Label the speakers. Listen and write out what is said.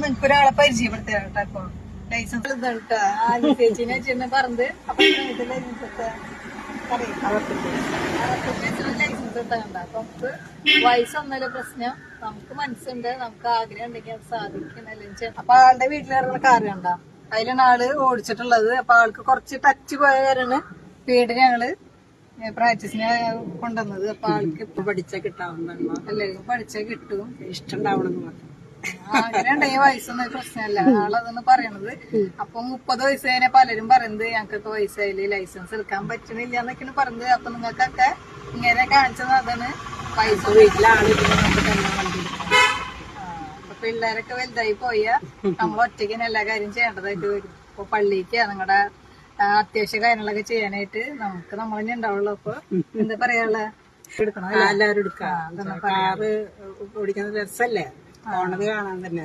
Speaker 1: നിങ്ങൾക്ക് ഒരാളെ പരിചയപ്പെടുത്താം കേട്ടോ. ലൈസൻസ് ഇതാ ചേച്ചിനെ ചെന്ന് പറഞ്ഞത് അപ്പൊ ലൈസൻസ് ലൈസൻസ് എടുത്താണ്ട. അപ്പൊ നമുക്ക് വയസ്സൊന്നല്ല പ്രശ്നം, നമുക്ക് മനസ്സുണ്ട്, നമുക്ക് ആഗ്രഹം ഉണ്ടെങ്കിൽ അത് സാധിക്കും. അപ്പൊ ആളുടെ വീട്ടിലിറങ്ങുന്ന കാറ് കണ്ട, അതിലാണ് ആള് ഓടിച്ചിട്ടുള്ളത്. അപ്പൊ ആൾക്ക് കുറച്ച് ടച്ച് പോയ കാരാണ് വീട് ഞങ്ങള് പ്രാക്ടീസിന് കൊണ്ടുവന്നത്. അപ്പൊ ആൾക്ക് ഇപ്പൊ
Speaker 2: പഠിച്ചാൽ കിട്ടാവുന്ന
Speaker 1: എല്ലാവർക്കും പഠിച്ചാൽ കിട്ടും,
Speaker 2: ഇഷ്ടണ്ടാവണമെന്ന് പറഞ്ഞു.
Speaker 1: ആഗ്രഹം ഉണ്ടെങ്കിൽ വയസ്സൊന്നും പ്രശ്നമല്ല, ആളതൊന്ന് പറയണത്. അപ്പൊ 30 വയസ്സ് കഴിഞ്ഞ പലരും പറയുന്നത് ഞങ്ങൾക്കൊക്കെ വയസ്സായില്ലേ ലൈസൻസ് എടുക്കാൻ പറ്റണില്ല എന്നൊക്കെയാണ് പറഞ്ഞത്. അപ്പൊ നിങ്ങൾക്കൊക്കെ ഇങ്ങനെ കാണിച്ചത് അതാണ് പൈസ.
Speaker 2: വീട്ടിലാണ്
Speaker 1: അപ്പൊ പിള്ളേരൊക്കെ വലുതായി പോയാ നമ്മൾ ഒറ്റയ്ക്ക് എല്ലാ കാര്യം ചെയ്യേണ്ടതായിട്ട് വരും. ഇപ്പൊ പള്ളിക്ക് നിങ്ങളുടെ അത്യാവശ്യ കാര്യങ്ങളൊക്കെ ചെയ്യാനായിട്ട് നമുക്ക് നമ്മൾ തന്നെ ഉണ്ടാവുള്ളൂ. അപ്പൊ എന്താ പറയാനുള്ള എടുക്കണം,
Speaker 2: എല്ലാവരും എടുക്കാം. കാറ് ഓടിക്കുന്ന രസല്ലേ, പോണത് കാണാൻ തന്നെ.